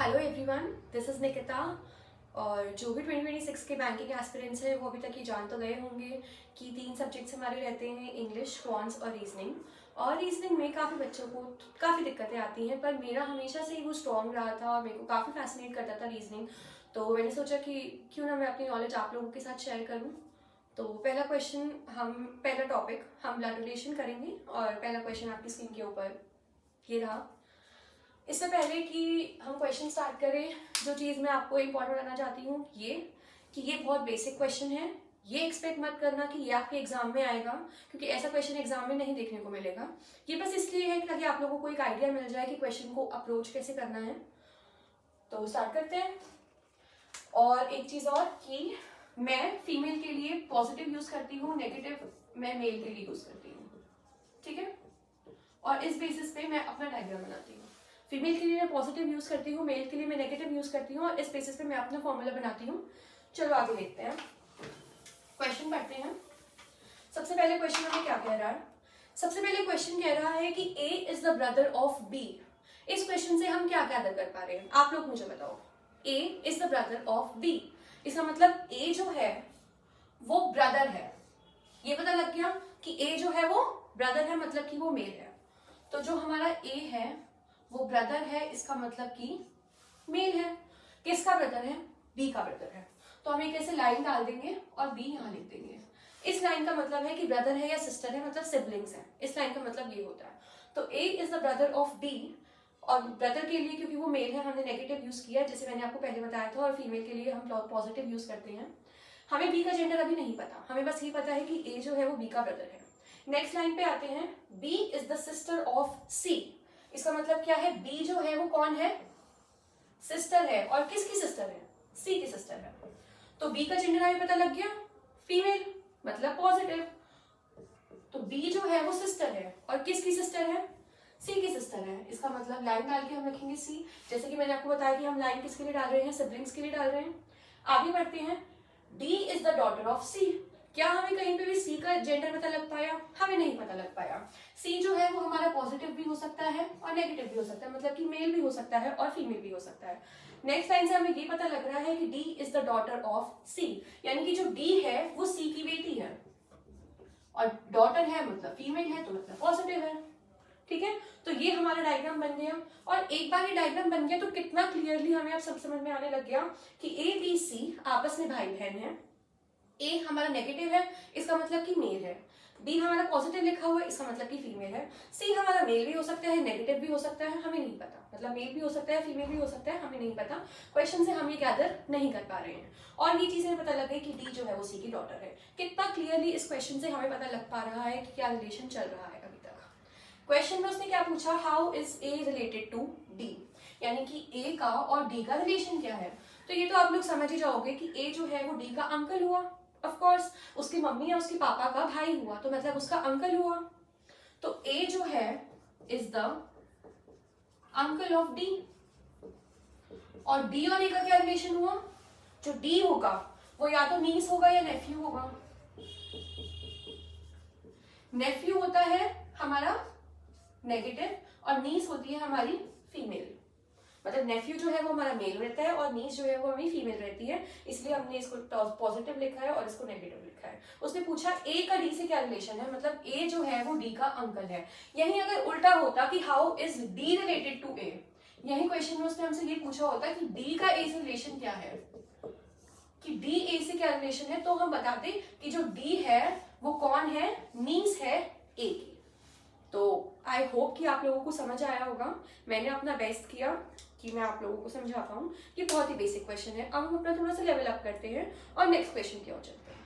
Hello everyone, this is Nikita. और जो भी 2026 के बैंकिंग एस्पिरेंट्स हैं वो अभी तक ये जान तो गए होंगे कि 3 सब्जेक्ट्स हमारे रहते हैं, इंग्लिश, क्वांट्स और रीजनिंग। और रीजनिंग में काफ़ी बच्चों को काफ़ी दिक्कतें आती हैं, पर मेरा हमेशा से ही वो स्ट्रॉन्ग रहा था और मेरे को काफ़ी फैसिनेट करता था रीजनिंग। तो मैंने सोचा कि क्यों ना मैं अपनी नॉलेज आप लोगों के साथ शेयर करूँ। तो पहला टॉपिक हम ब्लड रिलेशन करेंगे और पहला क्वेश्चन आपकी स्क्रीन के ऊपर ये रहा। इससे पहले कि हम क्वेश्चन स्टार्ट करें, जो चीज़ मैं आपको इम्पोर्टेंट बताना चाहती हूँ ये बहुत बेसिक क्वेश्चन है। ये एक्सपेक्ट मत करना कि ये आपके एग्जाम में आएगा, क्योंकि ऐसा क्वेश्चन एग्जाम में नहीं देखने को मिलेगा। ये बस इसलिए है कि ताकि आप लोगों को एक आइडिया मिल जाए कि क्वेश्चन को अप्रोच कैसे करना है। तो स्टार्ट करते हैं। और एक चीज़ और कि मैं फीमेल के लिए पॉजिटिव यूज करती हूँ, नेगेटिव मैं मेल के लिए यूज करती हूँ, ठीक है। और इस बेसिस पे मैं अपना डायग्राम बनाती हूँ। फीमेल के लिए मैं पॉजिटिव यूज करती हूँ, मेल के लिए मैं नेगेटिव यूज करती हूँ, और इस बेसिस पे मैं अपना फॉर्मूला बनाती हूँ। चलो आगे देखते हैं, क्वेश्चन पढ़ते हैं। सबसे पहले क्वेश्चन हमें क्या कह रहा है? सबसे पहले क्वेश्चन कह रहा है कि A is the brother of B. इस क्वेश्चन से हम क्या गैदर कर पा रहे हैं, आप लोग मुझे बताओ। A is the brother of B, इसका मतलब ए जो है वो ब्रदर है। ये पता लग गया कि ए जो है वो ब्रदर है, मतलब कि वो मेल है। तो जो हमारा ए है वो ब्रदर है, इसका मतलब कि मेल है। किसका ब्रदर है? बी का ब्रदर है। तो हम एक ऐसे लाइन डाल देंगे और बी यहाँ लिख देंगे। इस लाइन का मतलब है कि ब्रदर है या सिस्टर है, मतलब सिबलिंग्स है। इस लाइन का मतलब ये होता है। तो A is the brother of B, और ब्रदर के लिए क्योंकि वो मेल है हमने नेगेटिव यूज किया, जैसे मैंने आपको पहले बताया था, और फीमेल के लिए हम पॉजिटिव यूज करते हैं। हमें बी का जेंडर अभी नहीं पता, हमें बस ये पता है कि ए जो है वो बी का ब्रदर है। नेक्स्ट लाइन पे आते हैं, B is the sister of C. इसका मतलब क्या है? बी जो है वो कौन है? सिस्टर है। और किसकी सिस्टर है? सी की सिस्टर है। तो बी का जेंडर हमें पता लग गया, फीमेल, मतलब पॉजिटिव। तो बी जो है वो सिस्टर है, और किसकी सिस्टर है? सी की सिस्टर है। इसका मतलब लाइन डाल के हम लिखेंगे सी, जैसे कि मैंने आपको बताया कि हम लाइन किसके लिए डाल रहे हैं? सिबलिंग्स के लिए डाल रहे हैं। आगे बढ़ते हैं, D is the daughter of C. क्या हमें कहीं पे भी सी का जेंडर पता लग पाया? हमें नहीं पता लग पाया। सी जो है वो हमारा पॉजिटिव भी हो सकता है और नेगेटिव भी हो सकता है, मतलब कि मेल भी हो सकता है और फीमेल भी हो सकता है। नेक्स्ट लाइन से हमें ये पता लग रहा है कि D is the daughter of C, यानी कि जो डी है वो सी की बेटी है, और डॉटर है मतलब फीमेल है, तो मतलब पॉजिटिव है, ठीक है। तो ये हमारा डायग्राम बन गया। और एक बार ये डायग्राम बन गया तो कितना क्लियरली हमें अब सब समझ में आने लग गया कि ए बी सी आपस में भाई बहन है। ए हमारा नेगेटिव है, इसका मतलब कि मेल है। बी हमारा पॉजिटिव लिखा हुआ है, इसका मतलब कि फीमेल है। सी हमारा मेल भी हो सकता है, नेगेटिव भी हो सकता है, हमें नहीं पता, मतलब मेल भी हो सकता है, फीमेल भी हो सकता है, हमें नहीं पता। क्वेश्चन से हम ये गैदर नहीं कर पा रहे हैं। और ये चीजें पता लग गई कि डी जो है वो सी की डॉटर है। कितना क्लियरली इस क्वेश्चन से हमें पता लग पा रहा है कि क्या रिलेशन चल रहा है अभी तक। क्वेश्चन में उसने क्या पूछा? How is A related to D, यानी कि ए का और डी का रिलेशन क्या है। तो ये तो आप लोग समझ ही जाओगे कि ए जो है वो डी का अंकल हुआ, ऑफ कोर्स उसकी मम्मी या उसके पापा का भाई हुआ, तो मतलब उसका अंकल हुआ। तो ए जो है is the uncle of D. और डी और ए का क्या रिलेशन हुआ? जो डी होगा वो या तो नीस होगा या नेफ्यू होगा। नेफ्यू होता है हमारा नेगेटिव और नीस होती है हमारी फीमेल, मतलब नेफ्यू जो है वो हमारा मेल रहता है और नीस जो है वो हमारी फीमेल रहती है, इसलिए हमने इसको पॉजिटिव लिखा है और इसको नेगेटिव लिखा है। उसने पूछा ए का डी से क्या रिलेशन है, मतलब ए जो है वो डी का अंकल है। यही अगर उल्टा होता कि how is D related to A, यही क्वेश्चन में उसने हमसे ये पूछा होता कि डी का ए से रिलेशन क्या है, कि डी ए से क्या रिलेशन है, तो हम बताते कि जो डी है वो कौन है? नीस है ए की। तो आई होप कि आप लोगों को समझ आया होगा। मैंने अपना बेस्ट किया कि मैं आप लोगों को समझा पाऊँ। ये बहुत ही बेसिक क्वेश्चन है। अब हम अपना थोड़ा सा लेवल अप करते हैं और नेक्स्ट क्वेश्चन की ओर चलते हैं।